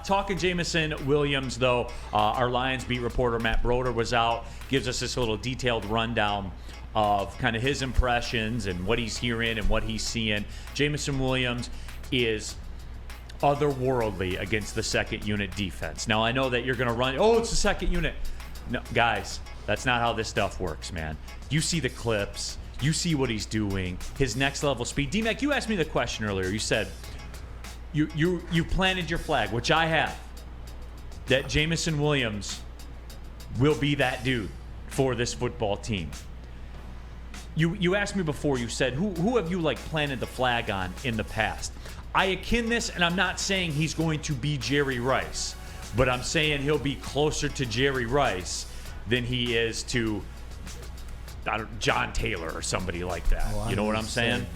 Talking Jameson Williams, though, our Lions beat reporter Matt Broder was out, gives us this little detailed rundown of kind of his impressions and what he's hearing and what he's seeing. Jameson Williams is otherworldly against the second unit defense. Now, I know that you're going to run, it's the second unit. No, guys, that's not how this stuff works, man. You see the clips. You see what he's doing. His next level speed. D-Mac, you asked me the question earlier. You said you planted your flag, which I have, that Jameson Williams will be that dude for this football team. You asked me before, you said, who have you planted the flag on in the past? I akin this, and I'm not saying he's going to be Jerry Rice, but I'm saying he'll be closer to Jerry Rice than he is to John Taylor or somebody like that. You know what I'm saying?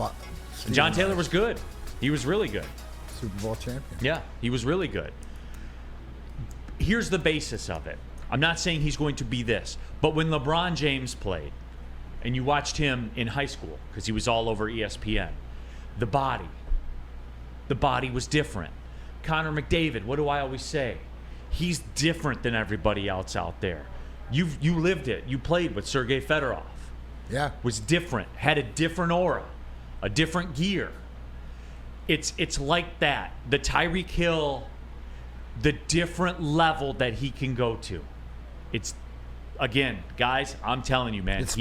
John Taylor was good. He was really good. Super Bowl champion. Yeah, he was really good. Here's the basis of it. I'm not saying he's going to be this, but when LeBron James played, and you watched him in high school because he was all over ESPN, the body was different. Connor McDavid, what do I always say? He's different than everybody else out there. You lived it. You played with Sergei Fedorov. Yeah. Was different, had a different aura, a different gear. It's like that. The Tyreek Hill, the different level that he can go to. It's, again, guys, I'm telling you, man. It's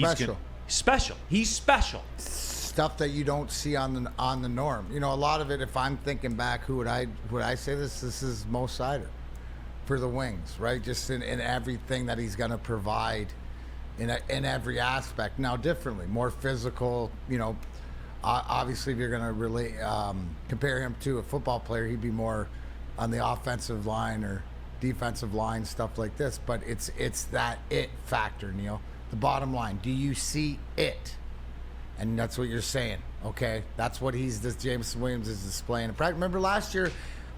special. He's special. Stuff that you don't see on the norm. A lot of it, if I'm thinking back, who would I say this? This is Mo Sider for the Wings, right? Just in everything that he's going to provide in every aspect. Now, differently, more physical, obviously, if you're going to compare him to a football player, he'd be more on the offensive line or defensive line, stuff like this. But it's that it factor, Neal. The bottom line, do you see it? And that's what you're saying, okay? That's what this Jameson Williams is displaying in practice. Remember last year,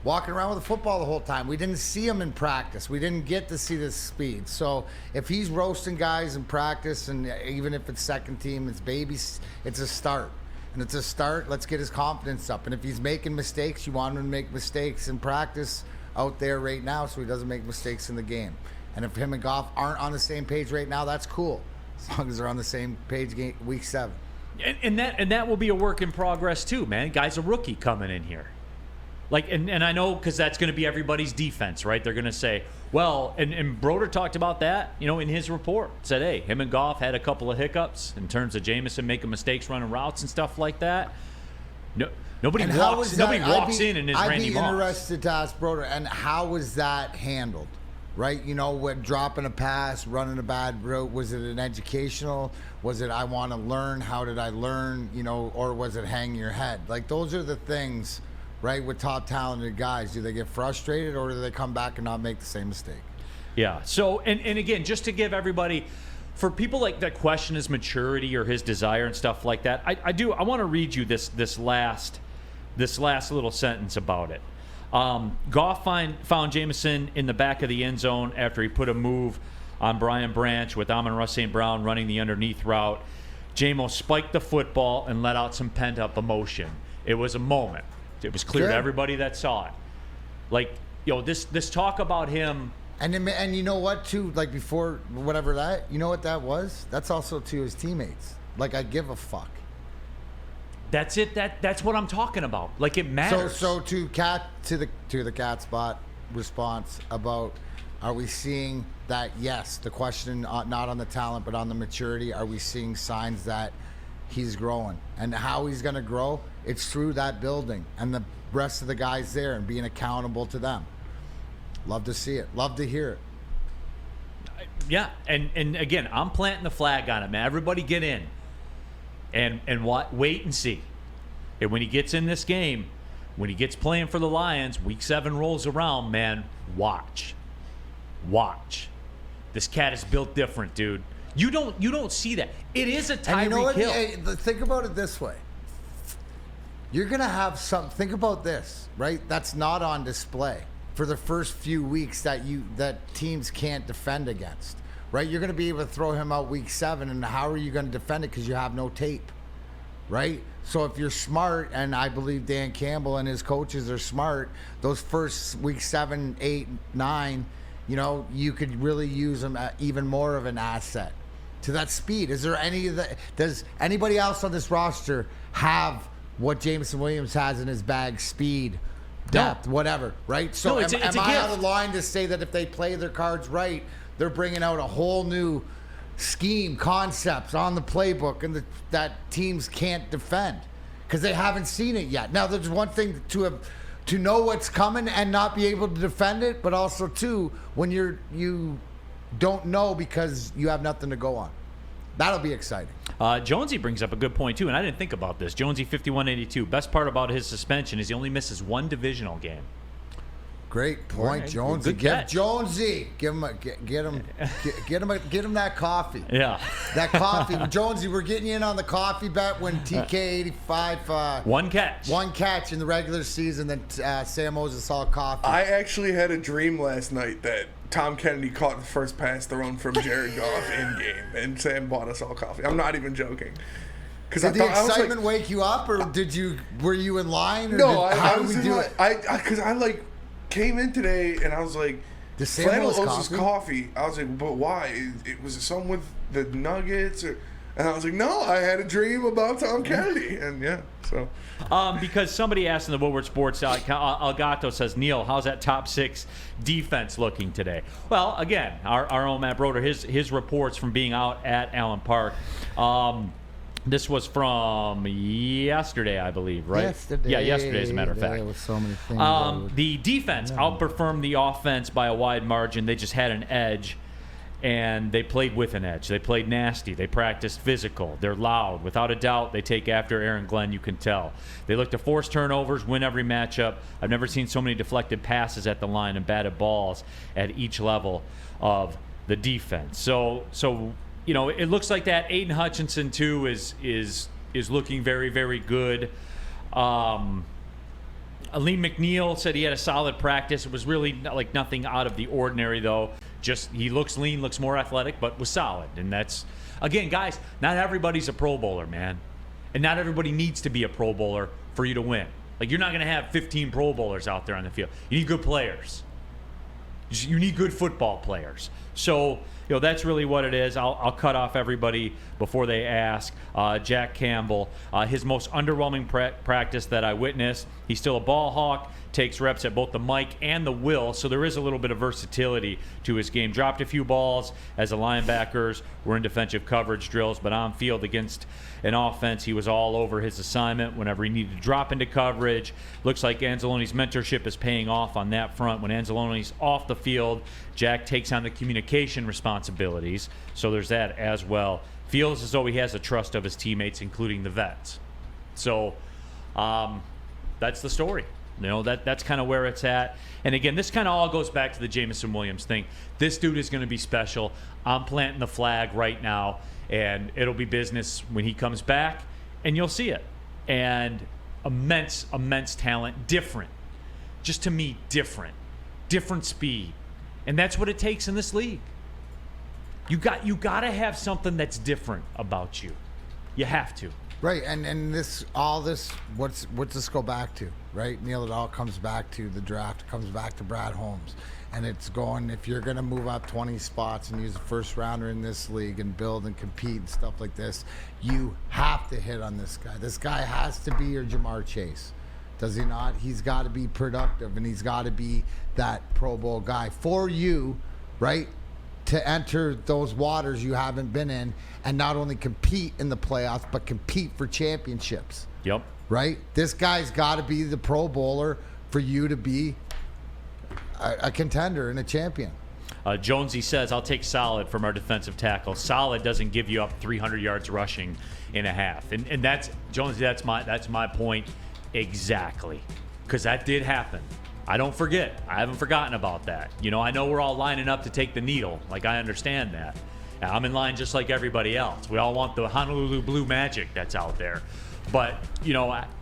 walking around with a football the whole time, we didn't see him in practice. We didn't get to see this speed. So if he's roasting guys in practice, and even if it's second team, it's babies, it's a start. And it's a start, let's get his confidence up. And if he's making mistakes, you want him to make mistakes in practice out there right now so he doesn't make mistakes in the game. And if him and Goff aren't on the same page right now, that's cool. As long as they're on the same page week 7. And that will be a work in progress too, man. Guy's a rookie coming in here. And I know because that's going to be everybody's defense, right? They're going to say, well, and Broder talked about that, in his report. Said, hey, him and Goff had a couple of hiccups in terms of Jameson making mistakes running routes and stuff like that. No, nobody walks in and is Randy Moss. I'd be interested to ask Broder, and how was that handled? Right, when dropping a pass, running a bad route, was it an educational? Was it I want to learn? How did I learn? Or was it hang your head? Those are the things, right? With top talented guys, do they get frustrated or do they come back and not make the same mistake? Yeah. So and again, just to give everybody, for people that question his maturity or his desire and stuff like that, I want to read you this last little sentence about it. Goff found Jameson in the back of the end zone after he put a move on Brian Branch with Amon-Ra St. Brown running the underneath route. Jamo spiked the football and let out some pent-up emotion. It was a moment. It was clear to everybody that saw it. This talk about him. And you know what, too? Before whatever that, you know what that was? That's also to his teammates. I give a fuck. That's it. That's what I'm talking about. It matters. So to the cat spot response about, are we seeing that? Yes. The question not on the talent but on the maturity. Are we seeing signs that he's growing? And how he's going to grow? It's through that building and the rest of the guys there and being accountable to them. Love to see it. Love to hear it. Yeah. And again, I'm planting the flag on it, man. Everybody get in. And wait and see. And when he gets in this game, when he gets playing for the Lions, week 7 rolls around, man, watch. This cat is built different, dude. You don't see that. It is a Tyreek Hill. Hey, think about it this way. You're going to have think about this, right? That's not on display for the first few weeks that teams can't defend against. Right, you're going to be able to throw him out week 7, and how are you going to defend it because you have no tape, right? So if you're smart, and I believe Dan Campbell and his coaches are smart, those first week 7, 8, 9, you could really use them even more of an asset to that speed. Is there does anybody else on this roster have what Jameson Williams has in his bag? Speed, depth, whatever, right? So it's am a I out gift. of line to say that if they play their cards right, they're bringing out a whole new scheme, concepts on the playbook, and that teams can't defend because they haven't seen it yet? Now, there's one thing to know what's coming and not be able to defend it, but also too when you don't know because you have nothing to go on. That'll be exciting. Jonesy brings up a good point too, and I didn't think about this. Jonesy 5182. Best part about his suspension is he only misses one divisional game. Great point, Right. Jonesy. Good Give catch. Jonesy, get him that coffee. Yeah. That coffee, Jonesy. We're getting you in on the coffee bet when TK85 One catch. one catch in the regular season. Then Sam Moses saw coffee. I actually had a dream last night that Tom Kennedy caught the first pass thrown from Jared Goff in game, and Sam bought us all coffee. I'm not even joking. Did the excitement wake you up, or were you in line? Or No, how I did was we in do like, it? because I came in today and I was like, Does Sam Flannel owes owes us coffee? coffee. I was like, but why? It was something with the Nuggets, and I was like, no, I had a dream about Tom Kennedy, and yeah, so. Because somebody asked in the Woodward Sports, Elgato says, Neal, how's that top 6 defense looking today? Well, again, our own Matt Broder, his reports from being out at Allen Park. This was from yesterday, I believe, right? Yesterday. Yeah, yesterday, as a matter of fact. There was so many things. The defense outperformed the offense by a wide margin. They just had an edge, and they played with an edge. They played nasty. They practiced physical. They're loud. Without a doubt, they take after Aaron Glenn, you can tell. They look to force turnovers, win every matchup. I've never seen so many deflected passes at the line and batted balls at each level of the defense. So it looks like that Aiden Hutchinson too is looking very, very good. Aleem McNeil said he had a solid practice. It was really like nothing out of the ordinary though. Just he looks lean, looks more athletic, but was solid. And that's, again, guys, not everybody's a Pro Bowler, man. And not everybody needs to be a Pro Bowler for you to win. Like, you're not going to have 15 Pro Bowlers out there on the field. You need good players. You need good football players. So, that's really what it is. I'll cut off everybody before they ask. Jack Campbell, his most underwhelming practice that I witnessed. He's still a ball hawk, takes reps at both the mic and the will, so there is a little bit of versatility to his game. Dropped a few balls as the linebackers were in defensive coverage drills, but on field against an offense, he was all over his assignment whenever he needed to drop into coverage. Looks like Anzalone's mentorship is paying off on that front. When Anzalone's off the field, Jack takes on the communication responsibilities, so there's that as well. Feels as though he has the trust of his teammates, including the vets. So that's the story. That's kind of where it's at. And again, this kind of all goes back to the Jameson Williams thing. This dude is going to be special. I'm planting the flag right now, and it'll be business when he comes back, and you'll see it. And immense talent. Different. Just to me, different speed. And that's what it takes in this league. You got to have something that's different about you. You have to. Right, and what's this go back to, right? Neal, it all comes back to the draft. It comes back to Brad Holmes. And it's going, if you're going to move up 20 spots and use a first rounder in this league and build and compete and stuff like this, you have to hit on this guy. This guy has to be your Jamar Chase. Does he not? He's got to be productive, and he's got to be that Pro Bowl guy for you, right? To enter those waters you haven't been in and not only compete in the playoffs, but compete for championships. Yep. Right? This guy's got to be the Pro Bowler for you to be a contender and a champion. Jonesy says, I'll take solid from our defensive tackle. Solid doesn't give you up 300 yards rushing in a half. And that's, Jonesy, that's my point exactly. Because that did happen. I don't forget. I haven't forgotten about that. I know we're all lining up to take the needle. Like, I understand that. I'm in line just like everybody else. We all want the Honolulu Blue Magic that's out there. But,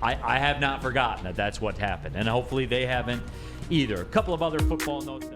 I have not forgotten that that's what happened. And hopefully they haven't either. A couple of other football notes.